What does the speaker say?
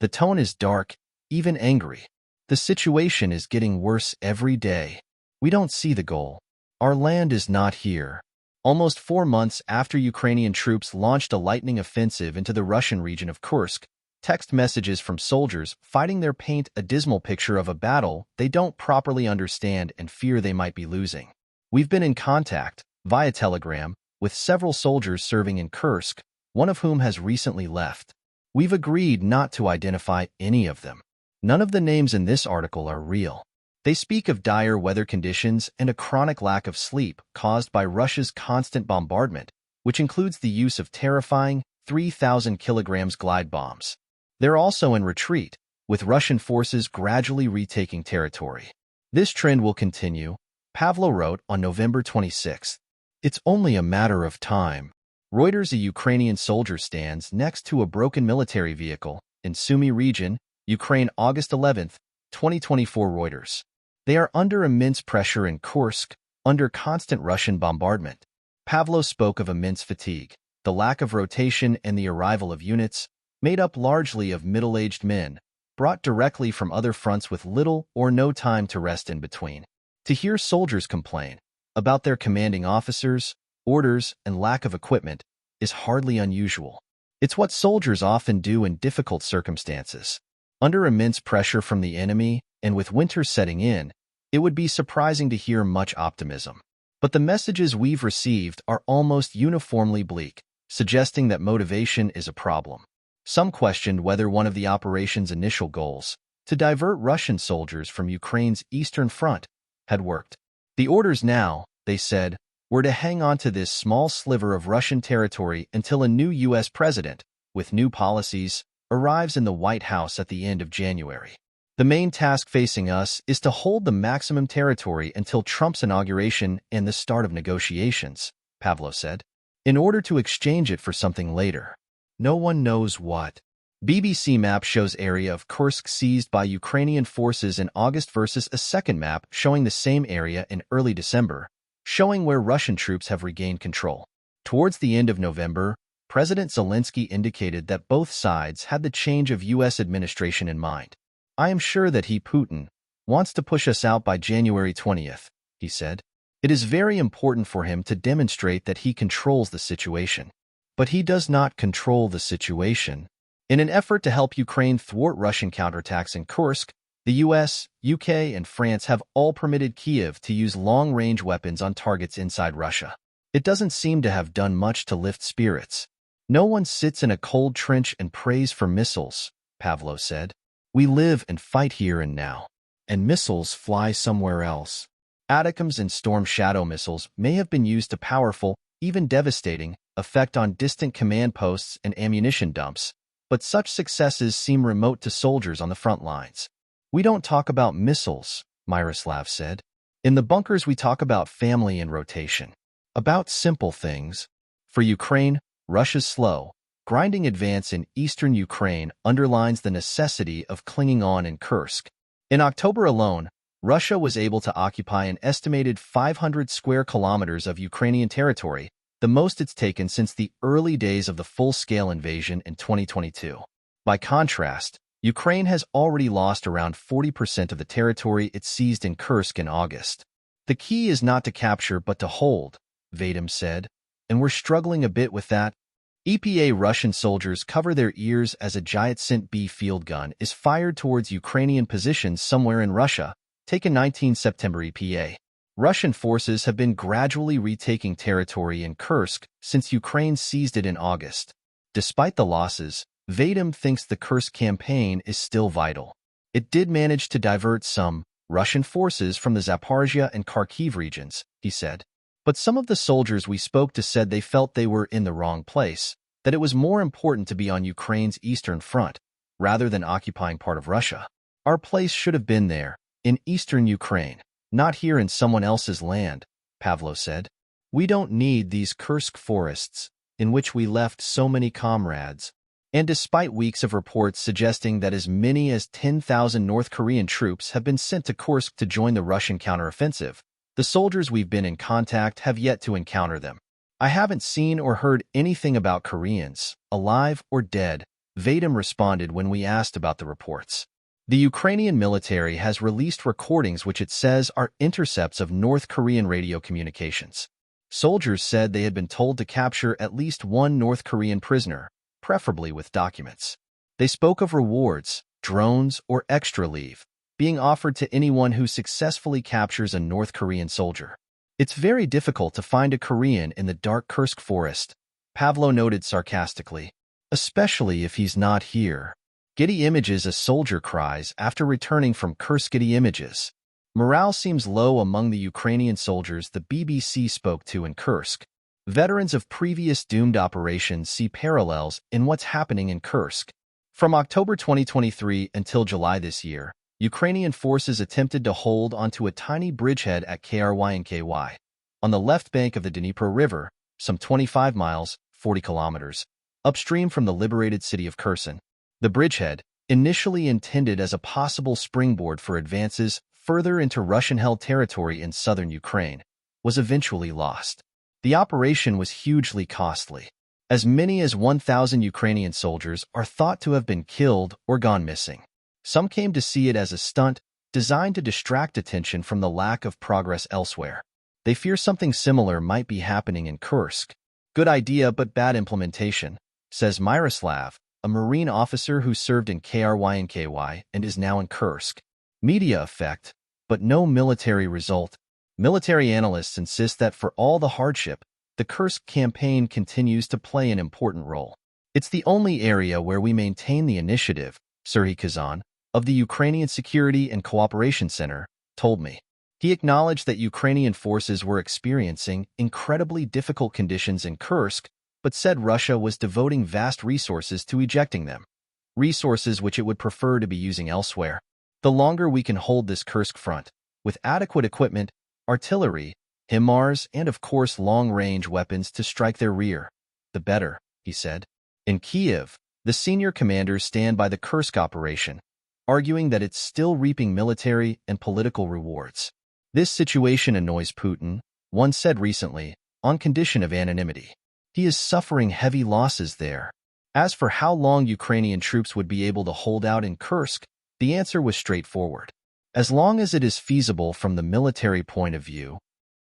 The tone is dark, even angry. The situation is getting worse every day. We don't see the goal. Our land is not here. Almost 4 months after Ukrainian troops launched a lightning offensive into the Russian region of Kursk, text messages from soldiers fighting there paint a dismal picture of a battle they don't properly understand and fear they might be losing. We've been in contact, via Telegram, with several soldiers serving in Kursk, one of whom has recently left. We've agreed not to identify any of them. None of the names in this article are real. They speak of dire weather conditions and a chronic lack of sleep caused by Russia's constant bombardment, which includes the use of terrifying 3,000 kilograms glide bombs. They're also in retreat, with Russian forces gradually retaking territory. This trend will continue, Pavlo wrote on November 26. It's only a matter of time. Reuters: a Ukrainian soldier stands next to a broken military vehicle in Sumy region, Ukraine, August 11, 2024. Reuters. They are under immense pressure in Kursk, under constant Russian bombardment. Pavlo spoke of immense fatigue, the lack of rotation and the arrival of units, made up largely of middle-aged men, brought directly from other fronts with little or no time to rest in between. To hear soldiers complain about their commanding officers, orders, and lack of equipment is hardly unusual. It's what soldiers often do in difficult circumstances. Under immense pressure from the enemy, and with winter setting in, it would be surprising to hear much optimism. But the messages we've received are almost uniformly bleak, suggesting that motivation is a problem. Some questioned whether one of the operation's initial goals, to divert Russian soldiers from Ukraine's eastern front, had worked. The orders now, they said, were to hang on to this small sliver of Russian territory until a new U.S. president, with new policies, arrives in the White House at the end of January. The main task facing us is to hold the maximum territory until Trump's inauguration and the start of negotiations, Pavlo said, in order to exchange it for something later. No one knows what. BBC map shows area of Kursk seized by Ukrainian forces in August versus a second map showing the same area in early December, showing where Russian troops have regained control. Towards the end of November, President Zelensky indicated that both sides had the change of U.S. administration in mind. I am sure that Putin, wants to push us out by January 20th, he said. It is very important for him to demonstrate that he controls the situation. But he does not control the situation. In an effort to help Ukraine thwart Russian counterattacks in Kursk, the US, UK, and France have all permitted Kyiv to use long-range weapons on targets inside Russia. It doesn't seem to have done much to lift spirits. No one sits in a cold trench and prays for missiles, Pavlo said. We live and fight here and now. And missiles fly somewhere else. ATACMS and Storm Shadow missiles may have been used to powerful, even devastating, effect on distant command posts and ammunition dumps, but such successes seem remote to soldiers on the front lines. We don't talk about missiles, Myroslav said. In the bunkers we talk about family and rotation. About simple things. For Ukraine, Russia's slow, grinding advance in eastern Ukraine underlines the necessity of clinging on in Kursk. In October alone, Russia was able to occupy an estimated 500 square kilometers of Ukrainian territory, the most it's taken since the early days of the full-scale invasion in 2022. By contrast, Ukraine has already lost around 40% of the territory it seized in Kursk in August. The key is not to capture but to hold, Vadim said, and we're struggling a bit with that. EPA Russian soldiers cover their ears as a Giant B field gun is fired towards Ukrainian positions somewhere in Russia, taken 19 September. EPA. Russian forces have been gradually retaking territory in Kursk since Ukraine seized it in August. Despite the losses, Vadim thinks the Kursk campaign is still vital. It did manage to divert some Russian forces from the Zaporizhia and Kharkiv regions, he said. But some of the soldiers we spoke to said they felt they were in the wrong place, that it was more important to be on Ukraine's eastern front, rather than occupying part of Russia. Our place should have been there, in eastern Ukraine, not here in someone else's land, Pavlo said. We don't need these Kursk forests, in which we left so many comrades. And despite weeks of reports suggesting that as many as 10,000 North Korean troops have been sent to Kursk to join the Russian counteroffensive, the soldiers we've been in contact have yet to encounter them. I haven't seen or heard anything about Koreans, alive or dead, Vadim responded when we asked about the reports. The Ukrainian military has released recordings which it says are intercepts of North Korean radio communications. Soldiers said they had been told to capture at least one North Korean prisoner, preferably with documents. They spoke of rewards, drones, or extra leave, being offered to anyone who successfully captures a North Korean soldier. It's very difficult to find a Korean in the dark Kursk forest, Pavlo noted sarcastically, especially if he's not here. Getty Images, a soldier cries after returning from Kursk. Getty Images. Morale seems low among the Ukrainian soldiers the BBC spoke to in Kursk. Veterans of previous doomed operations see parallels in what's happening in Kursk. From October 2023 until July this year, Ukrainian forces attempted to hold onto a tiny bridgehead at Krynky, on the left bank of the Dnipro River, some 25 miles, 40 kilometers, upstream from the liberated city of Kherson. The bridgehead, initially intended as a possible springboard for advances further into Russian-held territory in southern Ukraine, was eventually lost. The operation was hugely costly. As many as 1,000 Ukrainian soldiers are thought to have been killed or gone missing. Some came to see it as a stunt designed to distract attention from the lack of progress elsewhere. They fear something similar might be happening in Kursk. Good idea but bad implementation, says Myroslav, a Marine officer who served in Krynky and is now in Kursk. Media effect, but no military result. Military analysts insist that for all the hardship, the Kursk campaign continues to play an important role. It's the only area where we maintain the initiative, Serhiy Kazan, of the Ukrainian Security and Cooperation Center, told me. He acknowledged that Ukrainian forces were experiencing incredibly difficult conditions in Kursk, but said Russia was devoting vast resources to ejecting them, resources which it would prefer to be using elsewhere. The longer we can hold this Kursk front, with adequate equipment, artillery, HIMARS, and of course long-range weapons to strike their rear, the better, he said. In Kyiv, the senior commanders stand by the Kursk operation, arguing that it's still reaping military and political rewards. This situation annoys Putin, one said recently, on condition of anonymity. He is suffering heavy losses there. As for how long Ukrainian troops would be able to hold out in Kursk, the answer was straightforward. As long as it is feasible from the military point of view,